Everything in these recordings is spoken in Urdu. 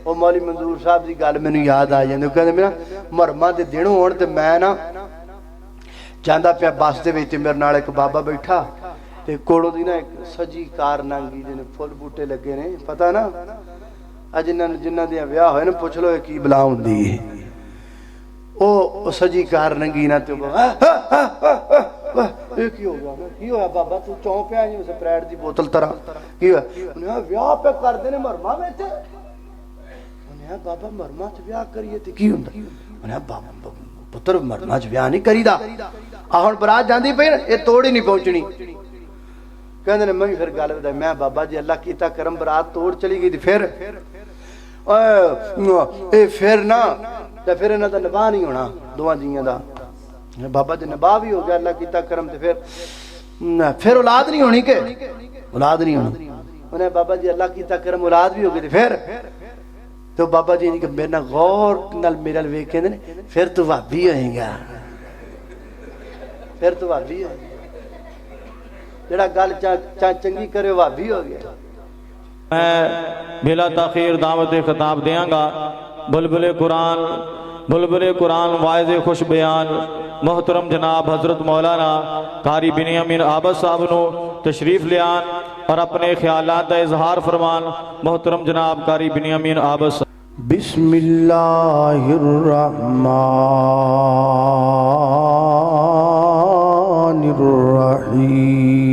وہ مولی منظور صاحب دی گل مینوں یاد آ جاندی کہندے میرا محرماں دے دن ہون تے میں نا جاندا پیا بس دے وچ میرے نال ایک بابا بیٹھا تے کولوں دی نا ایک سجی کار ننگی جے پھل بوٹے لگے نے پتہ نا اج جنہاں دے ویاہ ہوئے نا پوچھ لو کی بلا ہوندی ہے او سجی کار ننگی نا تے یہ کی ہو گیا کی ہویا بابا تو چوں پیا جی سپریٹ دی بوتل طرح کی ہوا انہاں ویاہ پہ کردے نے محرماں وچ انہاں بابا محرماں وچ ویاہ کریے تے کی ہوندا انہاں بابا پتر محرماں وچ ویاہ نہیں کریدا آ ہن برات جاندی پئی اے توڑ ہی نہیں پہنچنی کہندے نے میں پھر گل ودا میں بابا جی اللہ کیتا کرم برات توڑ چلی گئی تے پھر اے پھر نا تے پھر انہاں دا نباہ نہیں ہونا دوواں جیاں دا بابا جی نباہ بھی ہو گیا اللہ کیتا کرم تے پھر اولاد نہیں ہونی کہ اولاد نہیں ہونی انہیں بابا جی اللہ کیتا کرم اولاد بھی ہو گئی پھر تو بابا جی کہ میرے نال غور نال میرے نال ویکھ کہندے نے پھر تو بھابی ہوئے گا پھر تو بھابی ہوئے جڑا گل چنگی کرے بھابی ہو گیا میں بلا تاخیر دعوت خطاب دیاں گا بلبل قرآن واعظ خوش بیان محترم جناب حضرت مولانا قاری بنیامین عابد صاحب نو تشریف لیان اور اپنے خیالات کا اظہار فرمان محترم جناب قاری بنیامین عابد صاحب بسم اللہ الرحمن الرحیم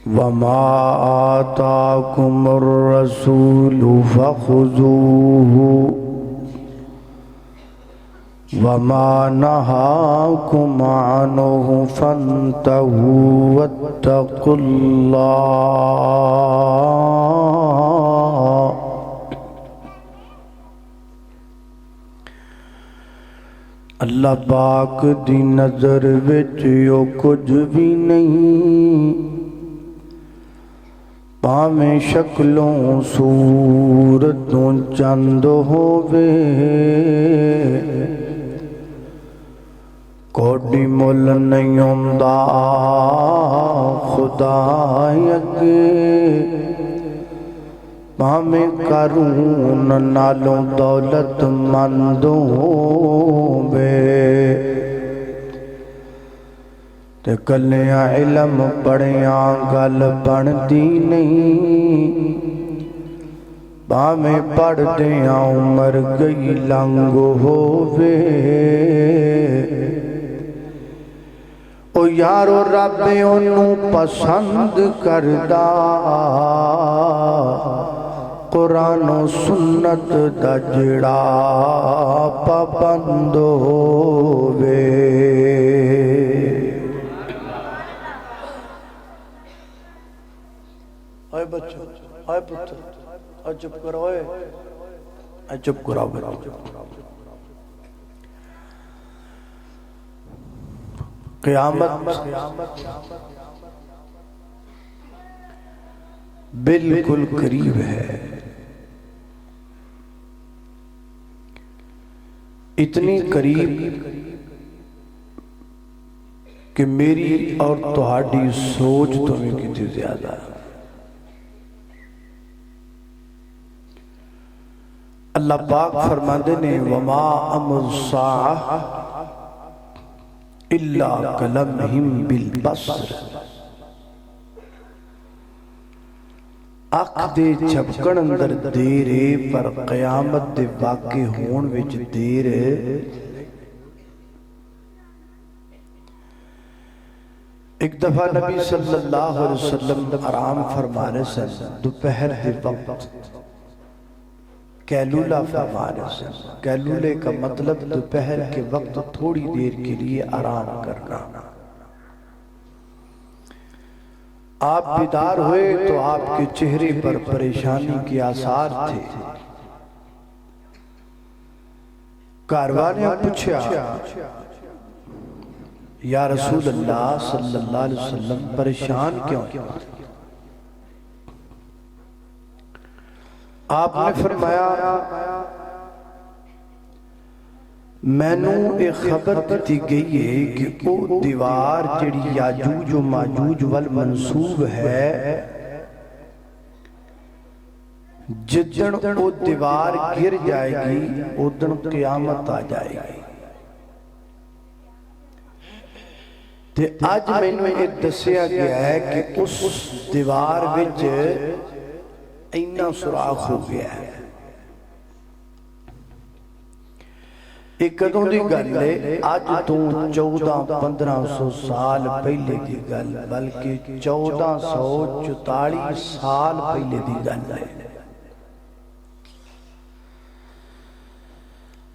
وما آتاكم الرسول فخذوه وما نهاكم عنه فانتهوا واتقوا الله اللہ پاک دی نظر وچ یو کچھ بھی نہیں پاویں شکلوں صورتوں چند ہووے کوڈی مل نہیں ہوندا خدا اگے پاویں کرون نالوں دولت مند ہووے تے کلیاں علم پڑھیاں گل بندی نہیں باویں پڑھ دیاں عمر گئی لنگ ہووے او یارو رب انہوں پسند کردہ قرآن و سنت دا جڑا پابند ہووے آئے بچوں آئے پتر آئے چپ کرو آئے چپ کرو قیامت بالکل قریب ہے اتنی قریب کہ میری اور تہاڈی سوچ تمہیں کتنی زیادہ ہے اللہ پاک فرماندے نے وما امر الساعہ الا کلمہم بالبصر اکھ دے جھپکن اندر دیر ہے پر قیامت دے واقع ہون وچ دیر ہے ایک دفعہ نبی صلی اللہ علیہ وسلم آرام فرمانے سے دوپہر دے وقت کیلولہ فرمانے سے کیلولے کا مطلب دوپہر کے وقت تھوڑی دیر کے لیے آرام کرنا آپ بیدار ہوئے تو آپ کے چہرے پر پریشانی کے آثار تھے کاروان نے پوچھا یا رسول اللہ صلی اللہ علیہ وسلم پریشان کیوں آپ نے فرمایا مینوں یہ خبر دیتی گئی ہے کہ وہ دیوار جڑی یاجوج و ماجوج والمنصوب ہے، جدن وہ دیوار گر جائے گی ادن قیامت آ جائے گی۔ تے آج میں نے یہ دسیا گیا ہے کہ اس دیوار وچ اینا سوراخ ہو گیا ہے۔ ایک کدوں دی گل ہے، آج تو 1400-1500 سال پہلے دی گل، بلکہ 1444 سال پہلے دی گل ہے۔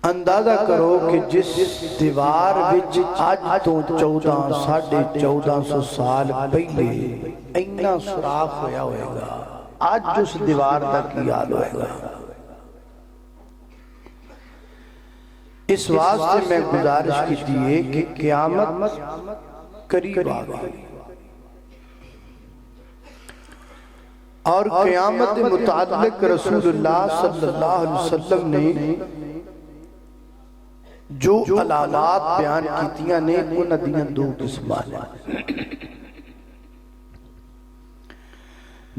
اندازہ کرو کہ جس دیوار وچ آج تو 1400 سال پہلے اینا سوراخ ہویا ہوئے گا، آج اس دیوار دا کی حال ہوئے گا۔ اس واسطے میں گزارش کی دیئے کہ قیامت قریب آ گئی، اور قیامت متعلق رسول اللہ صلی اللہ علیہ وسلم نے جو علامات بیان کیتیاں نے ان دیاں دو قسمان ہیں۔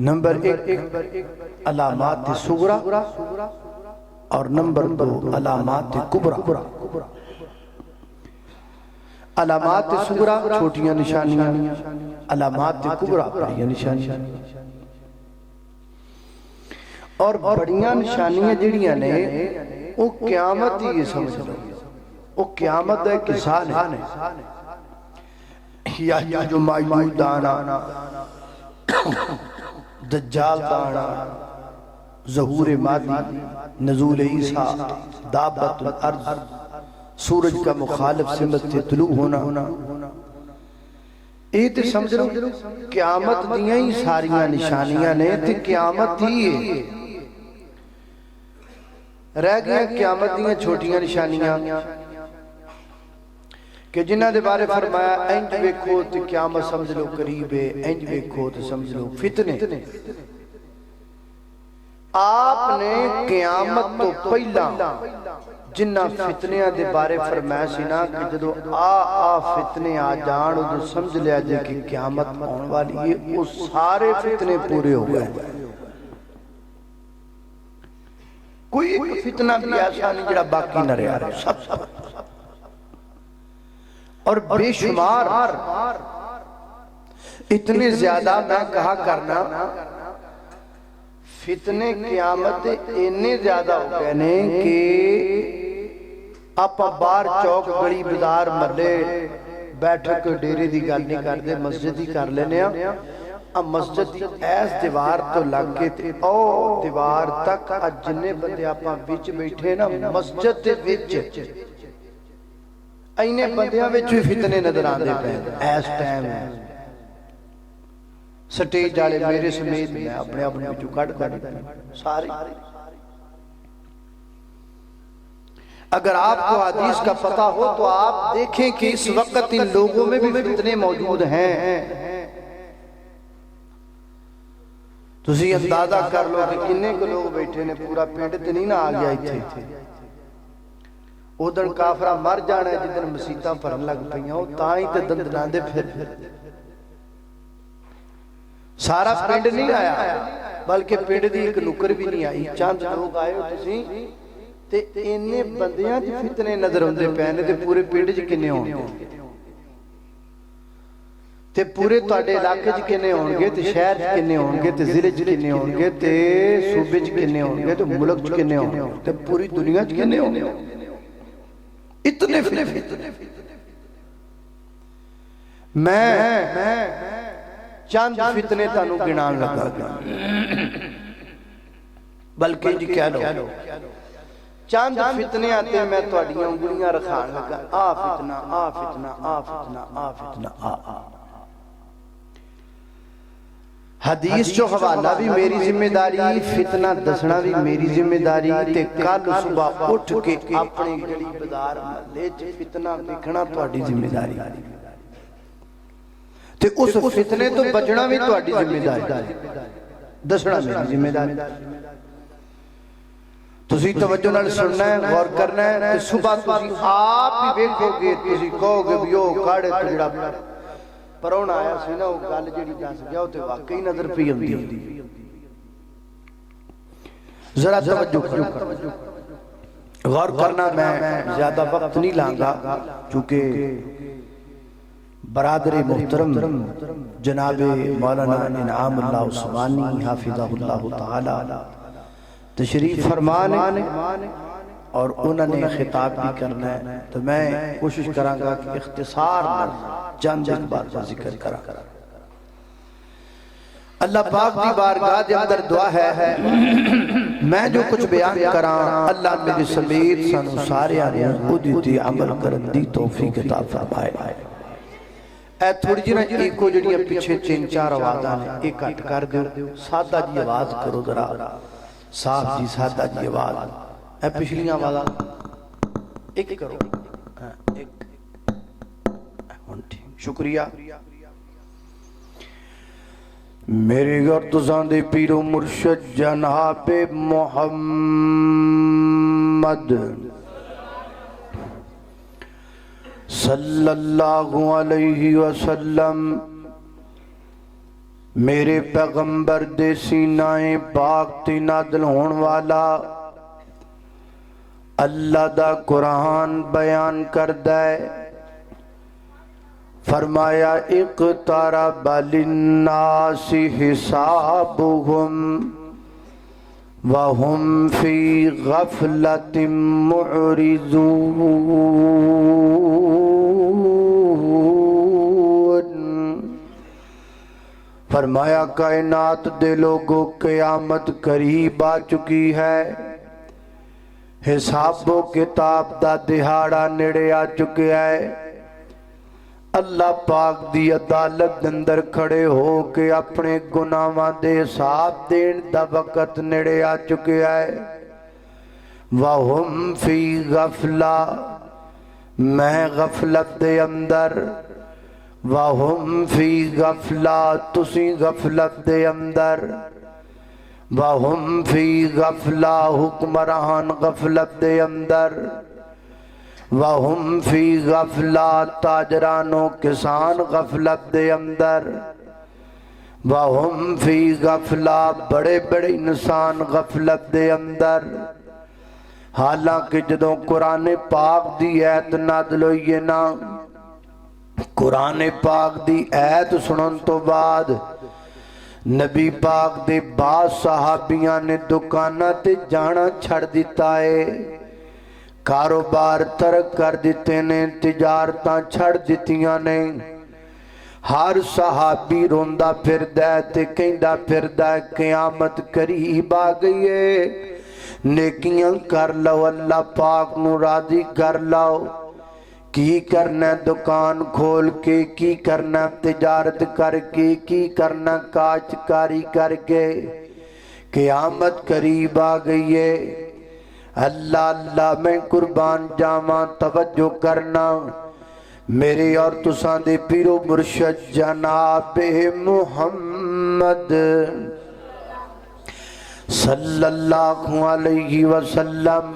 نمبر ایک علامات صغرا اور نمبر دو علامات کبرا۔ علامات صغرا چھوٹیاں نشانیاں، علامات کبرا بڑیاں نشانیاں، اور بڑیاں نشانیاں جڑیاں نے وہ قیامت ہی یہ سمجھ لو، وہ قیامت ہے کسان ہے۔ یاجوج و ماجوج دانا، دجال دانا، ظہور مادی، نزول عیسیٰ، دابت الارض، سورج کا مخالف سمت سے طلوع ہونا، یہ تو سمجھ لو قیامت دیاں ہی ساریاں نشانیاں نے، تو قیامت ہی ہے۔ رہ گیا قیامت دیاں چھوٹیاں نشانیاں کہ جنہ دے بارے فرمایا انج ویکھو تے قیامت سمجھ لو قریب ہے، انج ویکھو تے سمجھ لو فتنے۔ آپ نے قیامت تو پہلا جنہ فتنیاں دے بارے فرمایا سی نا کہ جدو فتنے آ جان ادھر سمجھ لیا جائے کہ قیامت آن والی ہے، وہ سارے فتنے پورے ہو گئے۔ کوئی ایک فتنہ بھی ایسا نہیں جڑا باقی نہ رہا، سب اور بے شمار اتنے زیادہ میں کہا کرنا فتنے قیامت اتنے زیادہ ہو گئے نے کہ آپ بار چوک گڑی بازار مرلے بیٹھک ڈیرے دی گل نہیں کر دے، مسجد ہی کر لینے ہیں۔ اب مسجد دی ایس دیوار تو لگ کے تے او دیوار تک جنے بندے آپاں بیچ بیٹھے نا مسجد دے بیچ اینے بندیاں بیچ بھی فتنے نظر آن دے پہنے ایس ٹائم سٹیج آلے میرے سمیت میں اپنے بچوں کٹ ساری۔ اگر آپ کو حدیث کا پتہ ہو تو آپ دیکھیں کہ اس وقت ان لوگوں میں بھی فتنے موجود ہیں۔ تسی اندازہ کر لو کہ کنے کو لوگ بیٹھے نے، پورا پینڈ تے نہیں نہ آ گیا تھے۔ ادھر کافرہ مر جانا ہے جدھر مسیطہ پرن لگ پہیاں ہو تائیں تے دندنان دے پھر سارا پینڈ نہیں آیا، بلکہ پینڈ دی ایک نکر بھی نہیں آئی، چاند لوگ آئے ہو تسی تے انہیں بندیاں جی فتنے نظر ہوندے پہنے تے پورے پینڈ جی کنے ہوندے تے پورے تواڈے علاقے جی کنے ہونگے تے شہر جی کنے ہونگے تے ضلع جی کنے ہونگے تے صوبے جی کنے ہونگے تے ملک جی کنے ہونگے تے پوری دنیا جی کنے ہونگے، اتنے فتنے۔ میں چند فتنے تانوں گنان لگا گیا، بلکہ جی کہہ لو چند فتنے آتے میں تواڈیاں انگلیاں رکھان لگا، آ فتنہ آ فتنہ آ فتنہ آ فتنہ آ۔ حدیث جو حوالہ بھی میری ذمہ داری، فتنہ دسنا بھی میری ذمہ داری، تے کل صبح اٹھ کے اپنے گلی بازار محلے چ فتنہ دیکھنا تواڈی ذمہ داری، تے اس فتنے تو بچنا بھی تواڈی ذمہ داری، دسنا میری ذمہ داری۔ تسی توجہ نال سننا ہے، غور کرنا ہے تے صبح تسی آپ ہی ویکھو گے، تسی کہو گے بھی او کاڑے تے جڑا پرونا آیا سی نا، او گل جڑی دس گیا او تے واقعی نظر پئی ہوندی۔ ذرا توجہ کرنا، غور کرنا، میں زیادہ وقت نہیں لانگا چونکہ برادر محترم جناب مولانا انعام اللہ عثمانی حافظہ اللہ تعالی تشریف فرمان اور انہوں نے خطاب بھی کرنا ہے، تو میں کوشش کراں گا کہ اختصار چند ایک بات کا ذکر کراں۔ اللہ پاک دی بارگاہ دے اندر دعا ہے، میں جو کچھ بیان کراں اللہ میرے سمیت سانو سارے آنے خودی تے عمل کرن دی توفیق عطا فرمائے۔ اے تھوڑی جی نا ایک کو جڑی پیچھے تین چار آوازاں نے ایک کٹ کر دیو، سادہ جی آواز کرو ذرا، صاحب جی سادہ جی آواز، اے پچھلیاں آوازاں ایک کرو، ایک شکریہ۔ میرے گھر تساں دے پیر و مرشد جناب محمد صلی اللہ علیہ وسلم میرے پیغمبر دے سینائیں پاک تے نازل ہون والا اللہ دا قرآن بیان کردہ ہے، فرمایا اقترب للناس حسابهم وهم فی غفلت معرضون۔ فرمایا کائنات دے لوگوں قیامت قریب آ چکی ہے، حساب و کتاب دا دہاڑا نڑے آ چکے ہے، اللہ پاک دی عدالت اندر کھڑے ہو کے اپنے گناہاں دے حساب دین دا وقت نڑے آ چکے ہے۔ وَهُمْ فِي غَفْلَةٍ، میں غفلت دے اندر، وَهُمْ فِي غَفْلَةٍ، تسی غفلت دے اندر، وَهُمْ فِي غَفْلَةٍ، حکمران غفلت دے اندر، وَهُمْ فِي غَفْلَةٍ، تاجران و کسان غفلت دے اندر، وَهُمْ فِي غَفْلَةٍ، بڑے بڑے انسان غفلت دے اندر۔ حالانکہ جدوں قرآن پاک دی ایت نازل ہوئی ہے نا، قرآن پاک دی ایت سنن تو بعد نبی پاک دے بعض صحابیاں نے دکانہ تے جانا چھڑ دیتا ہے، کاروبار ترک کر دیتے نے، تجارتاں چھڑ دیتیاں نے۔ ہر صحابی روندہ پھر دے تے کہندہ پھر دے قیامت قریب آ گئی ہے، نیکیاں کر لو، اللہ پاک نو راضی کر لو، کی کرنا دکان کھول کے، کی کرنا تجارت کر کے، کی کرنا کاشتکاری کر کے، قیامت قریب آ گئی ہے۔ اللہ اللہ میں قربان جاواں، توجہ کرنا، میرے اور تساں دے پیر و مرشد جناب محمد صلی اللہ علیہ وسلم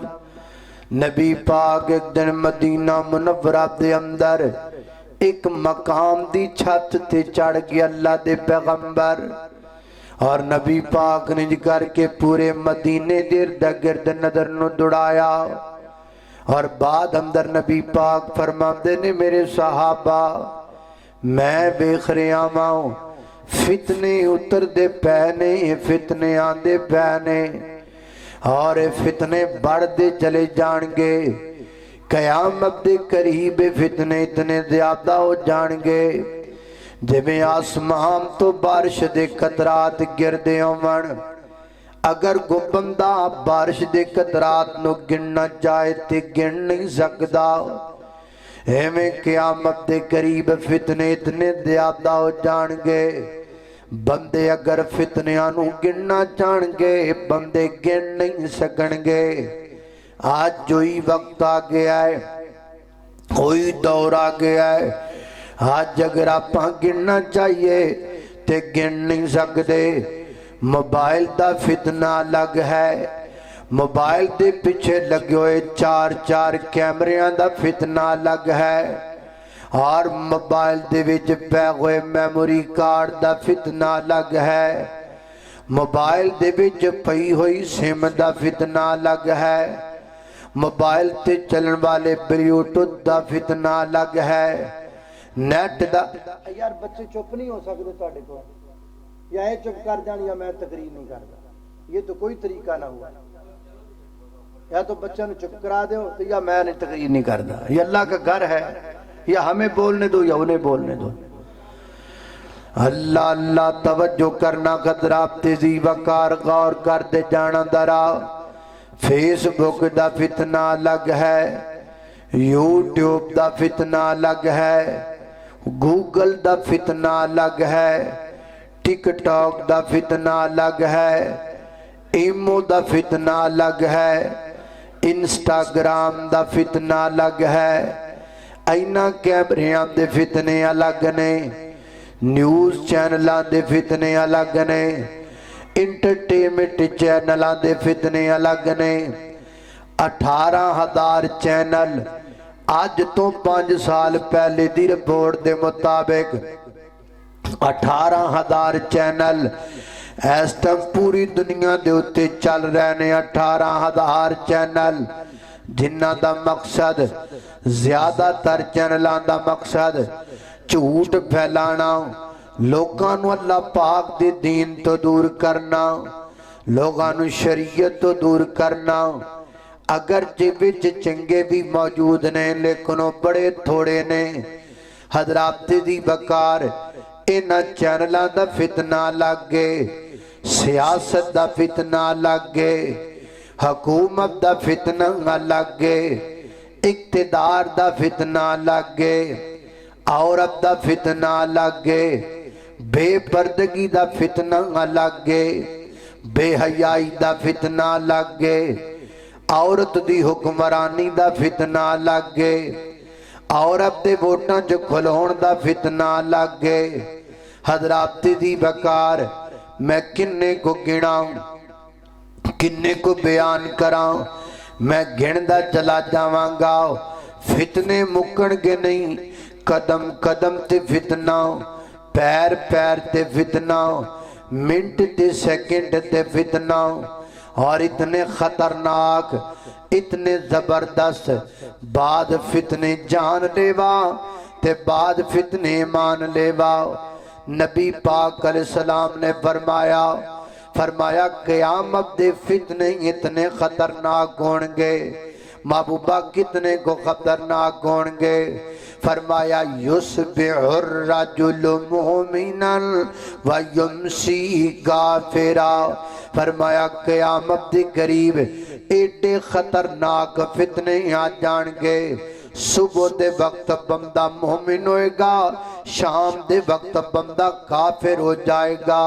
نبی پاک ایک دن مدینہ منورہ دے اندر ایک مقام دی چھت تے چڑھ گیا اللہ دے پیغمبر، اور نبی پاک نے کر کے پورے مدینے دیر دگرد نظر نو دڑایا، اور بعد اندر نبی پاک فرماندے نے میرے صحابہ میں بیخ رہا ہوں، فتنے اتر دے پہنے، فتنے آندے پہنے، اور فتنے بڑھ دے چلے جان گے، قیامت دے قریب فتنے اتنے زیادہ ہو جان گے، جبیں آسمان تو بارش دے قطرات گردے ہون، اگر کو بندہ بارش دے قطرات نو گننا چاہے تے گن نہیں سکدا، ایویں قیامت دے قریب فتنے اتنے زیادہ ہو جان گے، بندے اگر فتنیاں نو گننا چاہن گے بندے گن نہیں سکن گے۔ آج جو ہی وقت آ گیا ہے، کوئی دور آ گیا ہے، آج اگر آپ گننا چاہیے تے گن نہیں سکتے۔ موبائل دا فتنہ الگ ہے، موبائل دے پیچھے لگے ہوئے 4 کیمریاں دا فتنہ لگ ہے اور موبائل دے وچ پے ہوئے میموری کارڈ دا فتنہ لگ ہے موبائل دے وچ پئی ہوئی سم دا فتنہ لگ ہے موبائل تے چلن والے بلیوٹوتھ دا فتنہ لگ ہے نیٹ دا یار بچے چپ نہیں ہو سکتے تواڈے کول یا اے چپ کر جان یا میں تقریر نہیں کردا یہ تو کوئی طریقہ نہ ہوا یا تو بچوں نے چپ کرا دو تو یا میں نے تقریر نہیں کردا یہ اللہ کا گھر ہے یا ہمیں بولنے دو یا انہیں بولنے دو اللہ اللہ توجہ کرنا خطرات تیزی وقار غور کر دے جانا درا فیس بک دا فتنہ لگ ہے یوٹیوب دا فتنہ لگ ہے گوگل دا فتنہ لگ ہے ٹک ٹاک دا فتنہ لگ ہے ایمو دا فتنہ لگ ہے انسٹاگرام دا فتنہ لگ ہے اینا کیمریاں دے فتنے الگ نے نیوز چینلاں دے فتنے الگ نے انٹرٹینمنٹ چینلاں دے فتنے الگ نے 18,000 چینل آج تو 5 سال پہلے دی رپورٹ دے مطابق 18,000 چینل اس ٹائم پوری دنیا دے اتے چل رہے نے 18,000 چینل جنہ دا مقصد زیادہ تر چینلاں دا مقصد جھوٹ پھیلانا لوگانو اللہ پاک دے دین تو دور کرنا لوگانو شریعت تو دور کرنا اگر وچ چنگے بھی موجود نے لیکن وہ بڑے تھوڑے نے حضرات دی بکار اینا چینلاں دا فتنہ لگ گئے سیاست دا فتنہ لگ گئے حکومت دا فتنہ لگ گئے اقتدار دا فتنہ لگ گئے عورت دا فتنہ لگ گئے بے پردگی دا فتنہ لگ گئے بے حیائی دا فتنہ لگ گئے عورت دی حکمرانی دا فتنہ لگ گئے عورت دے ووٹاں جو کھلون دا فتنہ لگ گئے حضرات دی بکار میں کنے کو گناؤں کنے کو بیان کراؤں میں گھندا چلا جاواں گا فتنے مکن گے نہیں قدم قدم تے فتنہ پیر پیر تے فتنہ منٹ تے سیکنڈ تے فتنہ اور اتنے خطرناک اتنے زبردست بعد فتنے جان لیوا تے بعد فتنے مان لیوا نبی پاک علیہ السلام نے فرمایا قیامت دے فتنے اتنے خطرناک ہونگے محبوبہ کتنے کو خطرناک ہونگے فرمایا یصبح الرجل مومنا ویمسی غافرا فرمایا قیامت دے قریب ایڈے خطرناک فتنے آ جان گے صبح دے وقت بندہ مومن ہوئے گا شام دے وقت بندہ کافر ہو جائے گا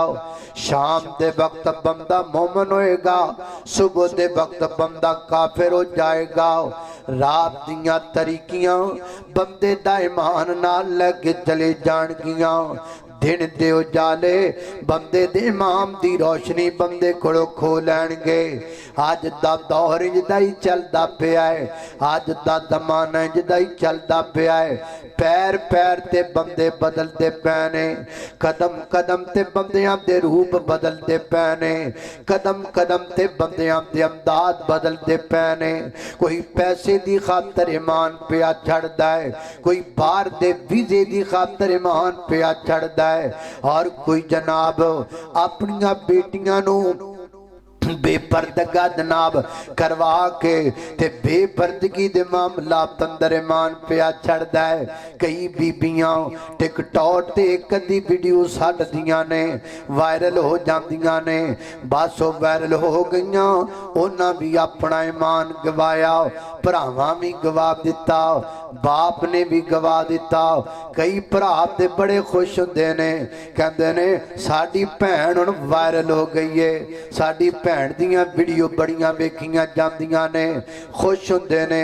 شام دے وقت بندہ مومن ہوئے گا صبح دے وقت بندہ کافر ہو جائے گا رات دیاں طریقیاں بندے دا ایمان نہ لگ چلے جان گیاں دن دے اجالے بندے دے امام دی روشنی بندے کھڑو کھو لین گے آج دا دور جدائی چل دا پہ آئے آج دا زمانہ جدائی چل دا پہ آئے پیر پیر تے بندے بدل دے پینے قدم قدم تے بندیاں دے روپ بدل دے پینے قدم قدم تے بندیاں دے امداد بدل دے پینے کوئی پیسے دی خاطر ایمان پہ آ چھڑ دائے کوئی بار دے ویزے دی خاطر ایمان پہ آ چھڑ دائے اور کوئی جناب اپنیاں بیٹیاں نو بے پردگا جناب کروا کے تے بے پردگی دے معاملہ تندر ایمان پہ چھڑ دائے کئی بیبیاں ٹک ٹاک تے کدی ویڈیو ساڑھ دیاں نے وائرل ہو جاندیاں نے باسو وائرل ہو گئیاں اونا بھی اپنا ایمان گوایا پراواں بھی گوا دیتا باپ نے بھی گوا دیتا کئی پراب دے بڑے خوش ہوندے نے کہندے نے ساڑی پہن وائرل ہو گئی ہے ساڑی پہن دیاں ویڈیو بڑیاں ویکھیاں جاندیاں نے خوش ہوندے نے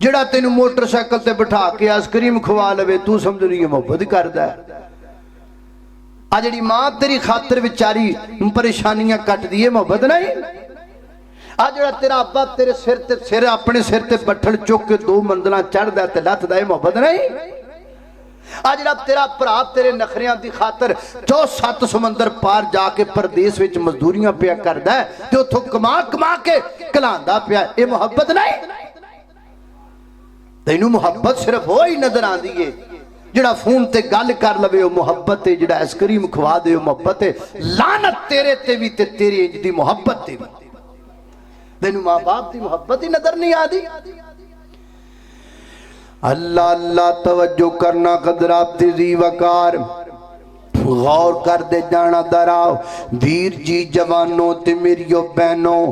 جڑا تینوں موٹر سائیکل تے بٹھا کے آئس کریم کھوا لوے تو سمجھ رہی ہے محبت کردا ہے آ جڑی ماں تیری خاطر بیچاری پریشانیاں کٹ دی ہے محبت نہیں آ جڑا تیرا ابا تیرے سر اپنے سر تے بٹھڑ چک کے 2 منزلاں چڑھدا تے لتھدا ہے محبت نہیں آ جڑا تیرا بھرا تیرے نخریاں دی خاطر 7 سمندر پار جا کے پردیس وچ مزدوریاں پیا کردا ہے تے اوتھوں کما کما کے کلاندا پیا اے محبت نہیں تینوں محبت صرف وہی نظر آندی ہے جڑا فون تے گل کر لوے او محبت ہے جڑا آئس کریم کھوا دے او محبت ہے لعنت تیرے تے بھی تے تیری انج دی محبت تے بھی تینوں ماں باپ دی محبت ہی نظر نہیں آدی اللہ اللہ توجہ کرنا قدرات ذی وقار غور کر دے جانا دراؤ ویر جی جوانوں تے میریو بہنوں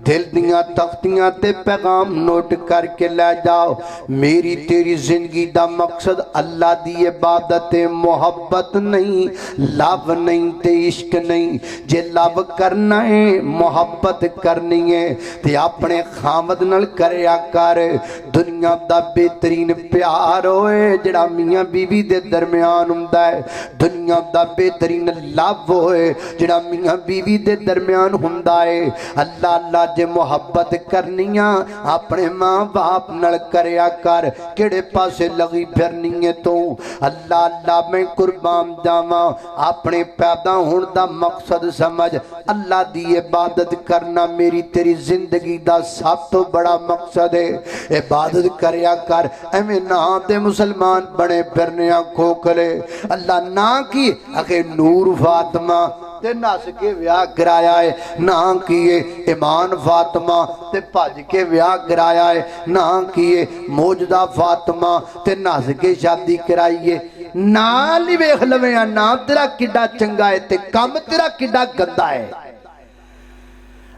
دل دیاں تختیاں تے پیغام نوٹ کر کے لے جاؤ میری تیری زندگی دا مقصد اللہ دی عبادت محبت نہیں لو نہیں تے عشق نہیں جے لو کرنا ہے محبت کرنی ہے تے اپنے خامد نال کریا کر دنیا دا بہترین پیار ہوئے جڑا میاں بیوی دے درمیان ہوندا ہے دنیا دا بہترین لو ہوئے جڑا میاں بیوی دے درمیان ہوندا ہے اللہ اللہ جے محبت کرنیاں اپنے ماں باپ نال کریا کر کیڑے پاسے لگی پھرنی ہے تو اللہ اللہ میں قربان جاواں اپنے پیدا ہون دا مقصد سمجھ اللہ دی عبادت کرنا میری تیری زندگی دا سب تو بڑا مقصد ہے عبادت کریا کر ایویں نہ دے مسلمان بنے پھرنیاں کھوکھلے اللہ نہ کی اکھے نور فاطمہ تے نس کے ویاہ کرایا ہے نہ کیے ایمان فاطمہ تے بھج کے ویاہ کرایا ہے نہ کیے موجدہ فاطمہ تے نس کے شادی کرائیے نال ہی ویکھ لویں نا تیرا کڈا چنگا ہے تے کم تیرا کڈا گندا ہے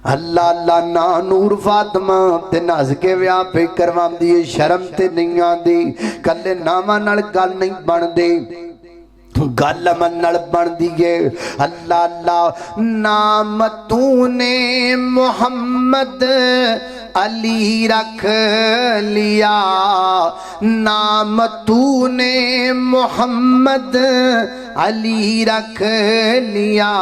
اللہ اللہ نا نور فاطمہ تے نس کے ویاہ پہ کرواں دی شرم تے نہیں آندی کلے ناواں نال گل نہیں بن دی گل منل بن دیئے اللہ اللہ نام تو نے محمد علی رکھ لیا نام تو نے محمد علی رکھ لیا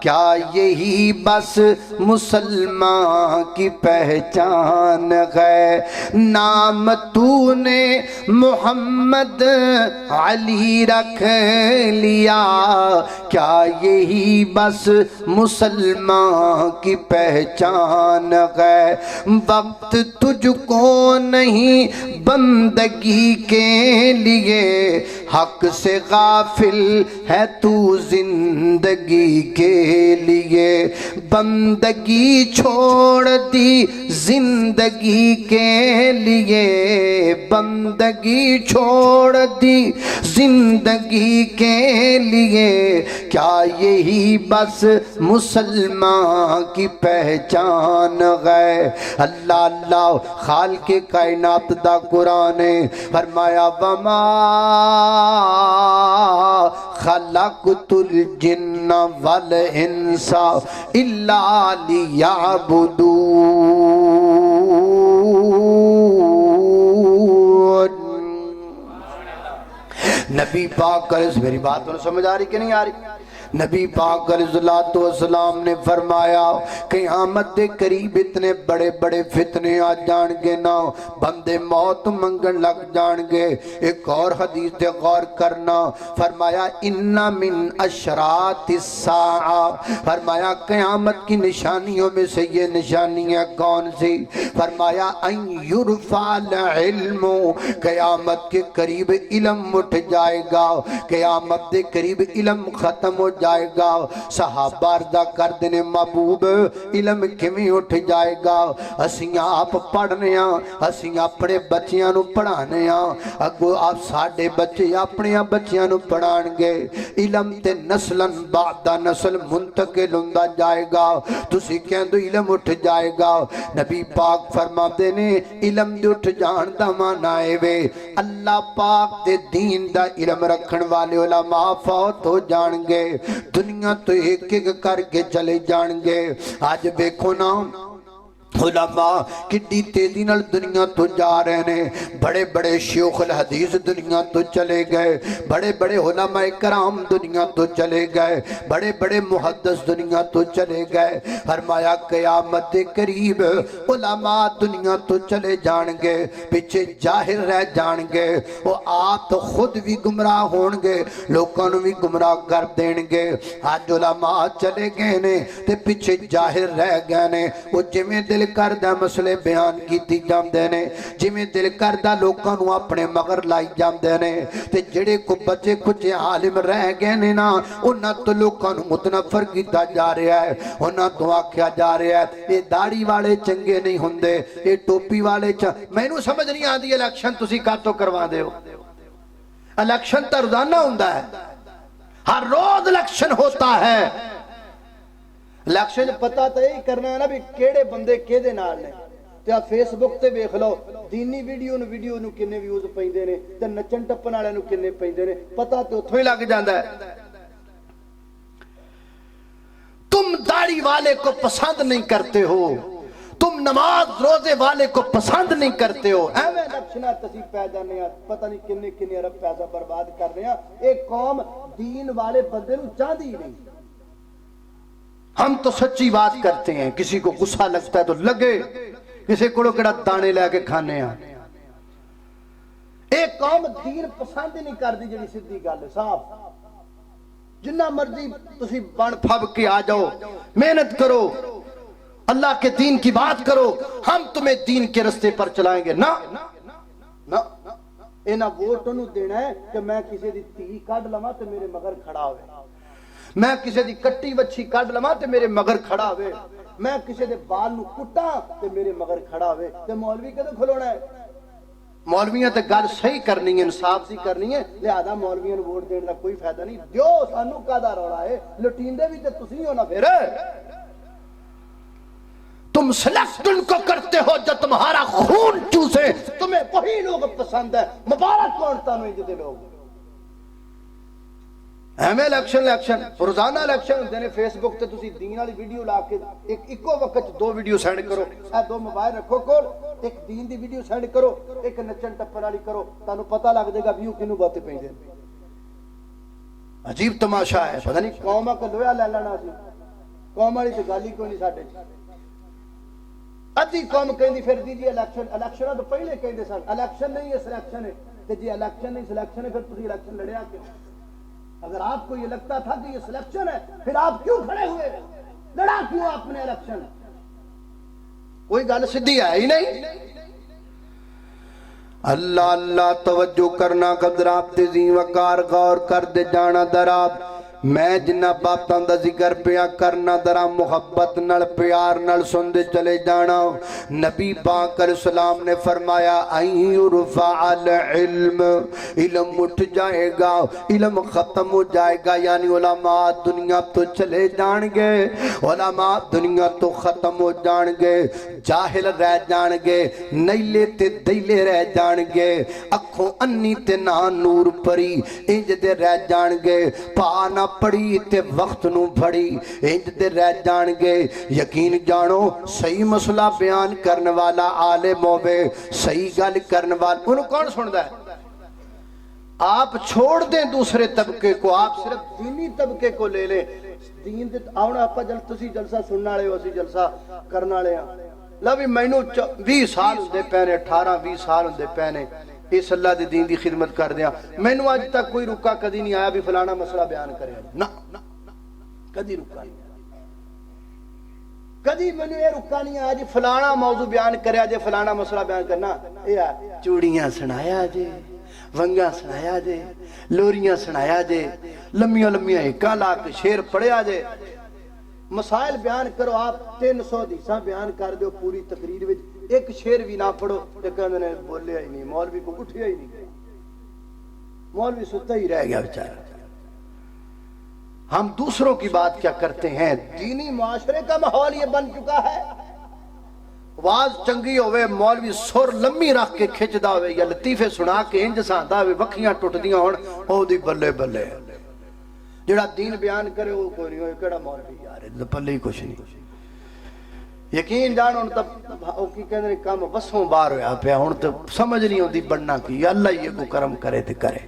کیا یہی بس مسلمان کی پہچان ہے نام تو نے محمد علی رکھ لیا کیا یہی بس مسلمان کی پہچان ہے وقت تجھ کو نہیں بندگی کے لیے حق سے غافل ہے تو زندگی کے لیے بندگی چھوڑ دی زندگی کے لیے بندگی چھوڑ دی زندگی کے لیے کیا یہی بس مسلمان کی پہچان ہے اللہ اللہ خالق کائنات دا قرآن فرمایا وما خلقت الجن والانس الا لیعبدون نبی پاک کرے میری بات تو سمجھ آ رہی کہ نہیں آ رہی نبی پاک علیہ السلام نے فرمایا قیامت دے قریب اتنے بڑے بڑے فتنے آ جان گے نا بندے موت منگن لگ جان گے ایک اور حدیث تے غور کرنا فرمایا ان من اشراط الساعہ فرمایا قیامت کی نشانیوں میں سے یہ نشانیاں کون سی فرمایا ان یرفع العلم قیامت کے قریب علم اٹھ جائے گا قیامت دے قریب علم ختم ہو جائے گا صحابہ عرضہ کر دینے محبوب علم کمی اٹھ جائے گا اسیاں آپ پڑھنے ہاں اسیاں اپنے بچیاں نو پڑھانے ہاں اگو آپ ساڑھے بچے اپنے بچیاں نو پڑھان گے علم تے نسلن بعد نسل منتقل ہوندہ جائے گا تسی کہیں دو علم اٹھ جائے گا نبی پاک فرما دینے علم دے اٹھ جان دا مانائے وے اللہ پاک دے دین دا علم رکھن والے علماء فوت ہو جان گے دنیا تو ایک ایک کر کے چلے جان گے آج بیکھو نا علماء کڈی تیزی نال دنیا تو جا رہے ہیں، بڑے بڑے شیوخ الحدیث دنیا تو چلے گئے، بڑے بڑے علماء کرام دنیا تو چلے گئے، بڑے بڑے محدث دنیا تو چلے گئے۔ فرمایا قیامت دے قریب علماء دنیا تو چلے جان گے، پیچھے جاہل رہ جان گے، وہ آپ تو خود بھی گمراہ ہون گے، لوگوں بھی گمراہ کر دین گے۔ آج علماء چلے گئے نے تے پیچھے جاہل رہ گئے نے، وہ جمیں دل کردہ مسئلے بیان کیتی جاندے نے، جمیں دل کردہ لوگوں نو اپنے مگر لائی جاندے نے، تے جڑے کو بچے کچھ عالم رہ گئے نے نا، انہاں تو لوگوں نو متنفر کیتا جا رہا ہے، انہاں تو آکھیا جا رہا ہے یہ داڑھی والے چنگے نہیں ہوندے، یہ ٹوپی والے میں نو سمجھ نہیں آندی الیکشن تسی کاتوں کروا دے ہو؟ الیکشن تا روزانہ ہوندا ہے، ہر روز الیکشن ہوتا ہے۔ الیکشن پتہ تو یہی کرنا ہے نا بھی کیڑے بندے کیدے نال نے، تے فیس بک تے ویکھ لو دینی ویڈیو نو کنے ویوز پیندے نے تے نچن ٹپن والے نو کنے پیندے نے، پتہ تے اوتھوں ہی لگ جاندا ہے۔ تم داڑھی والے کو پسند نہیں کرتے ہو، تم نماز روزے والے کو پسند نہیں کرتے ہو، ایویں الیکشناں تسی پیدا نہیں، پتہ نہیں کنے کنے ارب پیسہ برباد کر رہے ہیں۔ ایک قوم دین والے بندے نو چاہتی نہیں۔ ہم تو سچی بات کرتے ہیں، کسی کو غصہ لگتا ہے تو لگے، کسی کو کڑا دانے لے کے کھانے ہیں۔ ایک قوم دین پسند نہیں کر دی، جڑی سیدھی گل ہے صاحب۔ جنہ مرضی تسی بن پھب کے آ جاؤ، محنت کرو، اللہ کے دین کی بات کرو، ہم تمہیں دین کے رستے پر چلائیں گے۔ نہ نہ اینا ووٹ انہوں دینا ہے کہ میں کسی دی تھی کڈ لواں تے میرے مگر کھڑا ہوئے، میں کسی دی کٹی وچھی کڈ لواں تے میرے مگر کھڑا ہوئے، میں کسی دے بال نو کٹاں تے میرے مگر کھڑا ہوئے۔ تے مولوی کدوں کھلونا ہے؟ مولویاں تے گل صحیح کرنی ہے، انصاف سی کرنی ہے، لہذا مولویاں نو ووٹ دین دا کوئی فائدہ نہیں۔ دیو سانو کادا روڑا ہے، لٹیندے بھی تے تسی ہو نا پھر۔ تم سلیکٹ ان کو کرتے ہو جو تمہارا خون چوسے، تمہیں وہی لوگ پسند ہے۔ مبارک کون تانوں جدے لوگ ایویں الیکشن روزانہ الیکشن ہوندے نے۔ فیس بک تے تسی دین والی ویڈیو لا کے ایکو وقت دو ویڈیو سینڈ کرو، اے دو موبائل رکھو کول، ایک دین دی ویڈیو سینڈ کرو، ایک نچن ٹپن والی کرو، تانوں پتہ لگ جائے گا ویو کینوں بہتے پیندے۔ عجیب تماشا ہے، پتہ نہیں قوم کا لویا لے لینا سی، قوم والی تے گل ہی کوئی نہیں ساڈے۔ ادھی قوم کہندی پھر دی جی الیکشن تو پہلے کہندے سن الیکشن نہیں ہے سلیکشن ہے، تے جی الیکشن نہیں سلیکشن ہے پھر تسی الیکشن لڑیا کیوں؟ اگر آپ کو یہ لگتا تھا کہ یہ سلیکشن ہے پھر آپ کیوں کھڑے ہوئے، لڑا کیوں آپ نے الیکشن؟ کوئی گل سیدھی ہے ہی نہیں۔ اللہ اللہ توجہ کرنا، قدرات تے وقار غور کر دے جانا دراب۔ میں جنہ باتاں دا ذکر پیا کرنا درا محبت نال پیار نال سن دے چلے جانا۔ نبی پاک علیہ السلام نے فرمایا این یرفع العلم، علم اٹھ جائے گا، علم ختم ہو جائے گا، یعنی علماء دنیا تو چلے جان گے، علماء دنیا تو ختم ہو جان گے، جاہل رہ جان گے، نیلے تے دیلے رہ جان گے، اکھوں انی تے نا نور پری انج دے رہ جان گے، پا نہ پڑی تے وقت نو پڑی انج دے رہ جان گے۔ یقین جانو صحیح مسئلہ بیان کرنے والا عالم ہوئے، صحیح گل کرنے والا انہوں کون سندا ہے؟ آپ چھوڑ دیں دوسرے طبقے کو، آپ صرف دینی طبقے کو لے لیں۔ دین دے آؤنا آپ تسی جلسہ سننا والے ہو، اسی جلسہ کرنا والے ہیں۔ لوی مینوں 20 سال ہوندے پینے، 18-20 سال ہوندے پینے اس اللہ دے دین دی خدمت کر دیا، مینوں اج تک کوئی رکا کدی نہیں آیا بھی فلانا مسئلہ بیان کرے، نہ کدی رکا نہیں، کدی مینوں یہ رکا نہیں آیا جی فلانا موضوع بیان کریا جے، فلانا مسئلہ بیان کرنا یہ چوڑیاں سنایا جے، ونگا سنایا جے، لوریاں سنایا جے، لمیاں لمیاں ایکاں لا کے شیر پڑھیا جے، مسائل بیان کرو، آپ 300 حدیثاں بیان کر دیو پوری تقریر وچ، ایک شیر بھی نہ پڑھو تے کہندے نے بولیا ہی نہیں، مولوی کو اٹھیا ہی نہیں، مولوی ستا ہی رہ گیا بیچارہ۔ ہم دوسروں کی بات کیا کرتے ہیں؟ دینی معاشرے کا ماحول یہ بن چکا ہے، واز چنگی ہوئے مولوی سر لمبی رکھ کے کھچدا ہوئے یا لطیفے سنا کے انج ساندا ہوئے وکھیاں ٹٹدیاں ہون، او دی بلے بلے، جڑا دین بیان کرے وہ کوئی نہیں ہوئے، کیڑا مولوی یار پلے ہی کچھ نہیں۔ ਯਕੀਨ ਜਾਣ ਹੁਣ ਤਾਂ ਉਹ ਕੀ ਕਹਿੰਦੇ ਨੇ ਕੰਮ ਵਸੋਂ ਬਾਹਰ ਹੋਇਆ ਪਿਆ ਹੁਣ ਤੇ ਸਮਝ ਨਹੀਂ ਆਉਂਦੀ ਬਣਨਾ ਕੀ ਅੱਲਾ ਹੀ ਕੋ ਕਰਮ ਕਰੇ ਤੇ ਕਰੇ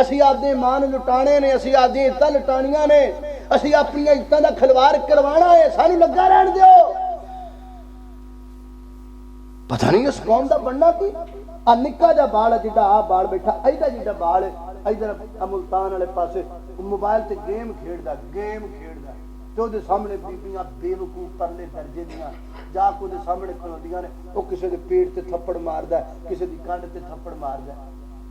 ਅਸੀਂ ਆਪਦੇ ਮਾਨ ਲੁਟਾਣੇ ਨੇ ਅਸੀਂ ਆਪਦੀ ਇੱਜ਼ਤਾਂ ਲੁਟਾਣੀਆਂ ਨੇ ਅਸੀਂ ਆਪਣੀਆਂ ਇੱਜ਼ਤਾਂ ਦਾ ਖਿਲਵਾੜ ਕਰਵਾਉਣਾ ਹੈ ਸਾਨੂੰ ਲੱਗਾ ਰਹਿਣ ਦਿਓ ਪਤਾ ਨਹੀਂ ਇਸ ਕੌਮ ਦਾ ਬਣਨਾ ਕੀ ਆ ਨਿੱਕਾ ਜਿਹਾ ਬਾਲ ਜਿੱਡਾ ਆ ਬਾਲ ਬੈਠਾ ਐਡਾ ਜਿੱਡਾ ਬਾਲ ਇਧਰ ਮੁਲਤਾਨ ਵਾਲੇ ਪਾਸੇ ਮੋਬਾਈਲ ਤੇ ਗੇਮ ਖੇਡਦਾ ਤੇ ਉਹਦੇ ਸਾਹਮਣੇ ਬੀਬੀਆਂ ਬੇਵਕੂਫ ਪਰਲੇ ਦਰਜੇ ਦੀਆਂ ਜਾ ਕੇ ਉਹਦੇ ਸਾਹਮਣੇ ਖਲੋਦੀਆਂ ਨੇ ਉਹ ਕਿਸੇ ਦੇ ਪੇਟ ਤੇ ਥੱਪੜ ਮਾਰਦਾ ਕਿਸੇ ਦੀ ਕੰਧ ਤੇ ਥੱਪੜ ਮਾਰਦਾ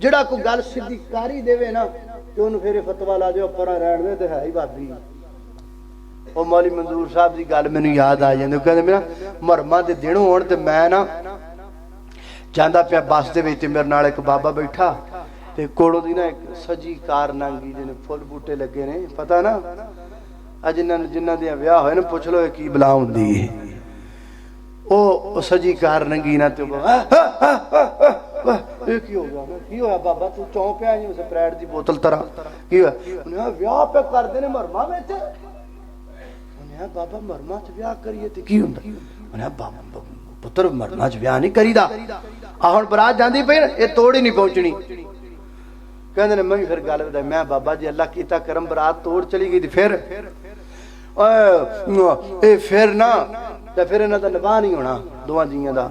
ਜਿਹੜਾ ਕੋਈ ਗੱਲ ਸਿੱਧੀ ਕਾਰੀ ਦੇਵੇ ਨਾ ਤੇ ਉਹਨੂੰ ਫੇਰੇ ਫਤਵਾ ਲਾ ਦਿਓ ਪਰਾਂ ਰਹਿਣ ਦੇ ਤੇ ਹੈ ਹੀ ਬਾਬੀ ਉਹ ਮੌਲੀ ਮਨਜ਼ੂਰ ਸਾਹਿਬ ਦੀ ਗੱਲ ਮੈਨੂੰ ਯਾਦ ਆ ਜਾਂਦੀ ਉਹ ਕਹਿੰਦੇ ਮੇਰਾ ਮਰਮਾ ਦੇ ਦਿਨ ਹੋਣ ਤੇ ਮੈਂ ਨਾ ਜਾਂਦਾ ਪਿਆ ਬੱਸ ਦੇ ਵਿੱਚ ਤੇ ਮੇਰੇ ਨਾਲ ਇੱਕ ਬਾਬਾ ਬੈਠਾ ਤੇ ਕੋਲੋਂ ਦੀ ਨਾ ਇੱਕ ਸਜੀ ਕਾਰ ਨਾਂਗੀ ਜਿਹਨੇ ਫੁੱਲ ਬੂਟੇ ਲੱਗੇ ਨੇ ਪਤਾ ਨਾ ਅੱਜ ਜਿਨ੍ਹਾਂ ਦੇ ਵਿਆਹ ਹੋਏ ਨੇ ਪੁੱਛ ਲਓ ਕੀ ਬਲਾ ਹੁੰਦੀ ਹੈ ਉਹ ਸਜੀ ਕਾਰ ਨੰਗੀ ਨਾ ਤੇ ਇਹ ਕੀ ਹੋ ਗਿਆ ਕੀ ਹੋਇਆ ਬਾਬਾ ਤੂੰ ਚੌਂ ਪਿਆ ਜੀ ਉਸ ਸਪਰੈਡ ਦੀ ਬੋਤਲ ਤਰ੍ਹਾਂ ਕੀ ਹੋਇਆ ਉਹਨੇ ਵਿਆਹ ਪੇ ਕਰਦੇ ਨੇ ਮਰਮਾ ਵਿੱਚ ਉਹਨੇ ਬਾਬਾ ਮਰਮਾ ਚ ਵਿਆਹ ਕਰੀਏ ਤੇ ਕੀ ਹੁੰਦਾ ਉਹਨੇ ਬਾਬਾ ਪੁੱਤਰ ਮਰਮਾ ਚ ਵਿਆਹ ਨਹੀਂ ਕਰੀਦਾ ਆ ਹੁਣ ਬਰਾਤ ਜਾਂਦੀ ਪਈ ਇਹ ਤੋੜ ਹੀ ਨਹੀਂ ਪਹੁੰਚਣੀ ਕਹਿੰਦੇ ਨੇ ਮੈਂ ਵੀ ਫਿਰ ਗੱਲ ਵਧਾਈ ਮੈਂ ਬਾਬਾ ਜੀ ਅੱਲਾ ਕੀਤਾ ਕਰਮ ਬਰਾਤ ਤੋੜ ਚਲੀ ਗਈ ਤੇ ਫਿਰ ਇਹ ਫਿਰ ਨਾ ਤੇ ਫਿਰ ਇਹਨਾਂ ਦਾ ਨਿਭਾ ਨਹੀਂ ਹੋਣਾ ਦੋਵਾਂ ਜੀਆਂ ਦਾ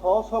100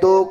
2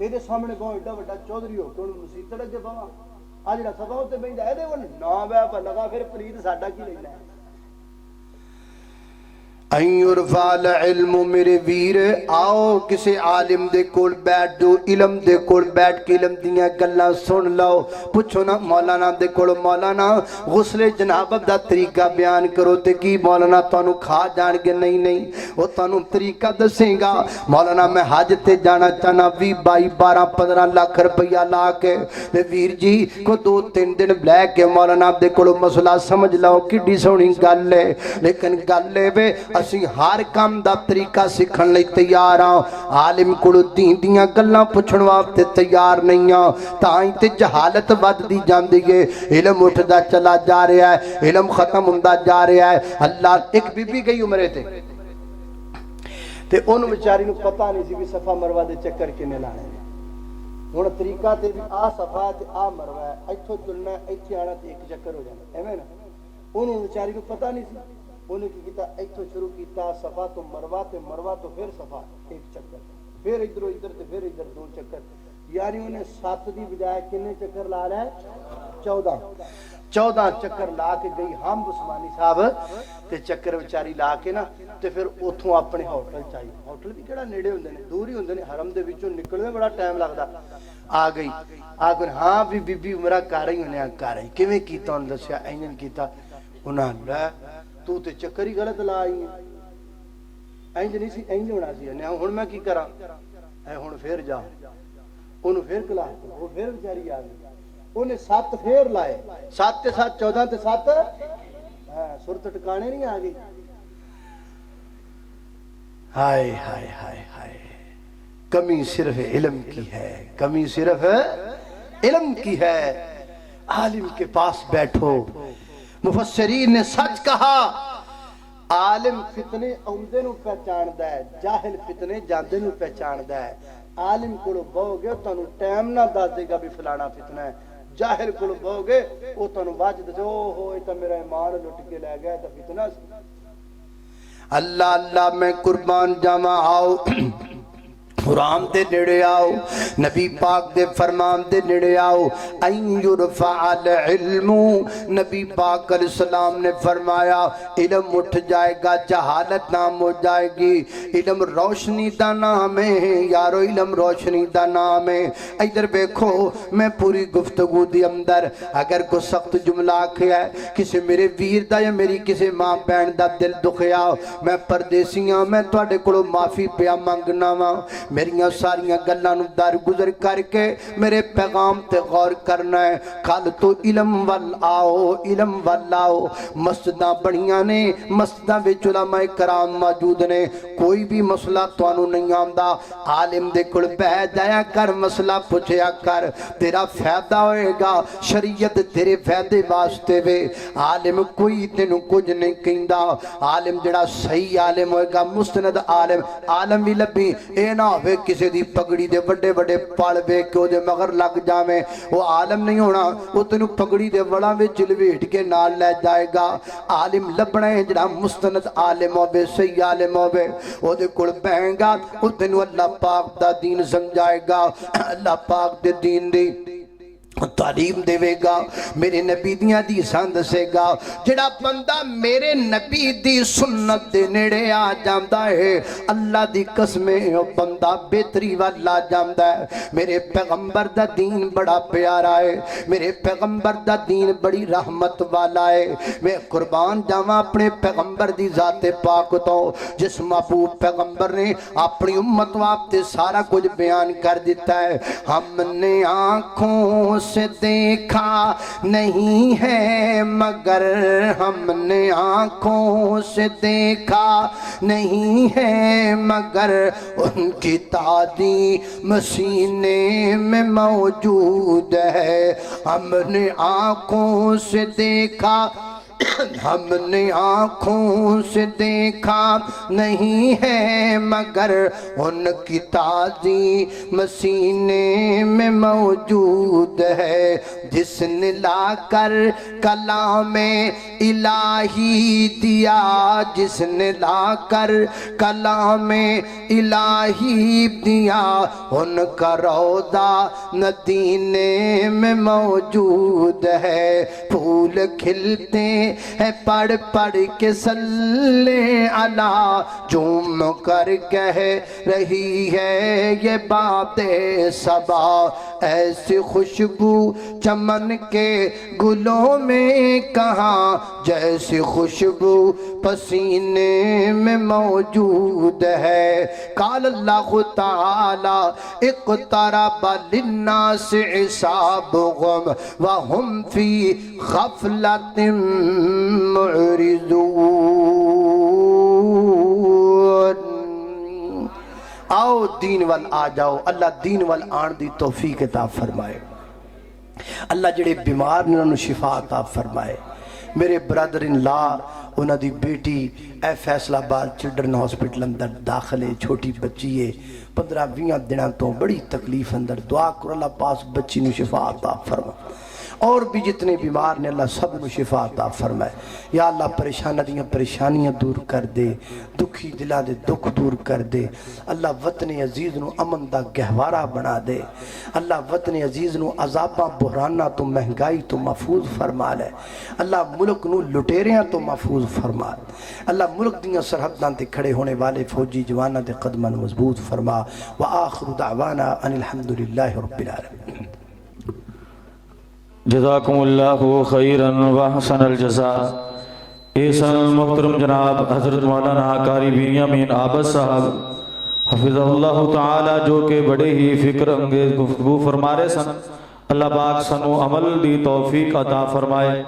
یہ سامنے بہت ایڈا وڈا چودھری ہو کے مسیتڑ اگے بہواں آ جڑا سفا اتنے بہتا ہے یہ نہ بہ لگا پھر پلیت ساڈا کی لینا ہے یرفع العلم میرے ویر آؤ کسی عالم دے کول بیٹھ جو علم دے کول بیٹھ کے علم دیاں گلاں سن لو پوچھو نا مولانا دے کول مولانا غسل جنابت دا طریقہ بیان کرو تے کی مولانا تانوں کھا جان گے نہیں وہ تانوں طریقہ دسے گا مولانا میں حج تے جانا چاہنا 20 22 12 15 لاکھ روپیہ لا کے تے ویر جی کو 2-3 دن لے کے مولانا دے کول مسئلہ سمجھ لو کڈی سونی گل ہے لیکن گل ہے وے اسی ہر کام دا طریقہ سکھن لئی تیار ہاں عالم کولوں دین دیاں گلاں پوچھن واسطے تیار نہیں ہاں تاں تے جہالت وددی جاندی ہے علم اٹھدا چلا جا رہا ہے علم ختم ہوندا جا رہا ہے اللہ ایک بی بی گئی عمرے تے اون بیچاری نوں پتہ نہیں سی بھی صفا مروہ دے چکر کنے لانے نے ہن طریقہ تے بھی آ صفا تے آ مروہ ہے ایتھوں چلنا ایتھے آنا تے ایک چکر ہو جانا ایویں نا اونوں بیچاری نوں پتہ نہیں سی انہیں کی کیتا ایتھوں شروع کیتا صفا تو مروہ تے مروہ تو پھر صفا ایک چکر پھر ادھر ادھر تے پھر ادھر 2 چکر یعنی انہیں 7 دی بجائے کنے چکر لا رہا ہے 14 چکر لا کے گئی ہم عثمانی صاحب تے چکر بیچاری لا کے نا تے پھر اوتھوں اپنے ہوٹل چاہیے ہوٹل بھی کیڑا نیڑے ہوندے نے دور ہی ہوندے نے حرم دے وچوں نکلنے بڑا ٹائم لگدا آ گئی ہاں بھی بی بی عمرہ کر رہی ہونے کر رہی کیویں کیتا انہوں دسیا اینن کیتا انہاں لے تو تے چکر ہی غلط لا آئی اینج نہیں سی اینج ہونا سی ہن میں کی کراں اے ہن پھر جا انہوں پھر کلا وہ پھر بیچاری آ گئی انہیں 7 پھر لائے 7 تے 7 14 تے 7 سرت ٹکانے نہیں آ گئی ہائے ہائے ہائے ہائے کمی صرف علم کی ہے کمی صرف علم کی ہے عالم کے پاس بیٹھو مفسرین نے سچ کہا عالم فتنے اوندے نو پہچاندا ہے جاہل فتنے جاندے نو پہچاندا ہے عالم کولو بہو گے تانوں ٹائم نہ دس دے گا بھی فلانا فتنہ ہے جاہل کولو بہو گے او تانوں بعد دے او ہو اے تے میرا ایمان لٹ کے لے گیا تے فتنہ سی اللہ اللہ میں قربان جاواں آؤ قرآن دے نڑے آؤ نبی پاک دے فرمان دے نڑے آؤ این یرفع العلم نبی پاک علیہ السلام نے فرمایا علم اٹھ جائے گا جہالت نام ہو جائے گی علم روشنی دا نام ہے یارو علم روشنی دا نام ہے ادھر بیکھو میں پوری گفتگو دی اندر اگر کوئی سخت جملہ کیا ہے کسی میرے ویر دا یا میری کسی ماں بہن دا دل دکھیا میں پردیسیاں میں تواڈے کولوں معافی پیا منگنا وا میریاں ساریاں گلاں نوں در گزر کر کے میرے پیغام تے غور کرنا ہے کل تو علم ول آؤ علم ول آؤ مسجداں بڑیاں نے مسجداں وچ علماء کرام موجود نے کوئی بھی مسئلہ تانوں نہیں آندا عالم دے کول بیٹھ جایا کر مسئلہ پوچھیا کر تیرا فائدہ ہوئے گا شریعت تیرے فائدے واسطے وے عالم کوئی تینوں کچھ نہیں کہندا عالم جڑا صحیح عالم ہوئے گا مستند عالم بھی لبھی اے نہ ہوئے کسی دی پگڑی دے بڑے بڑے پال بے کے دے مگر لگ جاویں وہ عالم نہیں ہونا وہ تینوں پگڑی دے وڑاں وچ لپیٹ کے نال لے جائے گا عالم لبنا ہے جڑا مستند عالم ہوے صحیح عالم ہوے او دے کول بیٹھے گا او تینوں اللہ پاک دا دین سمجھائے گا اللہ پاک دے دین دی تعلیم دے گا میرے نبی دیاں حدیثاں دسے گا جڑا بندہ میرے نبی دی سنت دے نیڑے آ جاندا ہے اللہ دی قسم او بندہ بہتری والا جاندا ہے میرے پیغمبر دا دین بڑا پیارا ہے میرے پیغمبر دا دین بڑی رحمت والا ہے میں قربان جاواں اپنے پیغمبر دی ذات پاک تو جس محبوب پیغمبر نے اپنی امت واسطے سارا کچھ بیان کر دیتا ہے ہم نے آنکھوں سے دیکھا نہیں ہے مگر ہم نے آنکھوں سے دیکھا نہیں ہے مگر ان کی تعظیم سینے میں موجود ہے ہم نے آنکھوں سے دیکھا ہم نے آنکھوں سے دیکھا نہیں ہے مگر ان کی تعظیم سینے میں موجود ہے، جس نے لا کر کلام الہی دیا، جس نے لا کر کلام الہی دیا، ان کا روضہ مدینے میں موجود ہے۔ پھول کھلتے ہیں پڑھ پڑھ کے صلی علی، جھوم کر کہہ رہی ہے یہ بات صبا، ایسی خوشبو چمن کے گلوں میں کہاں، جیسی خوشبو پسینے میں موجود ہے۔ قال اللہ تعالی اقترب للناس حسابهم وهم فی غفلۃ معرضون۔ آؤ دین وال آ جاؤ، اللہ دین وال آن دی توفیق عطا فرمائے، اللہ جڑے بیمار نے انہوں شفا عطا فرمائے۔ میرے برادر ان لا انہوں دی بیٹی اے فیصل آباد چلڈرن ہاسپٹل اندر داخل ہے، چھوٹی بچی ہے، 15-20 دنوں تو بڑی تکلیف اندر، دعا کرو اللہ پاس بچی نو شفا عطا فرمائے، اور بھی جتنے بیمار نے اللہ سب نو شفا عطا فرمائے۔ یا اللہ پریشانہ دیاں پریشانیاں دور کر دے، دکھی دلہ دے دکھ دور کر دے، اللہ وطن عزیز نو امن دا گہوارہ بنا دے، اللہ وطن عزیز نو عذابہ بحرانہ تو مہنگائی تو محفوظ فرما لے، اللہ ملک نو لٹیریاں تو محفوظ فرما، اللہ ملک دیاں سرحداں تے کھڑے ہونے والے فوجی جوانہ دے قدماں مضبوط فرما۔ وآخر دعوانا ان الحمدللہ رب العالمین۔ جزاکم اللہ خیراً وحسن الجزاء۔ ایسا محترم جناب حضرت مولانا قاری بنیامین عابد صاحب حفظہ اللہ تعالی، جو کہ بڑے ہی فکر انگیز گفتگو فرما رہے سن، اللہ پاک سنو عمل دی توفیق عطا فرمائے۔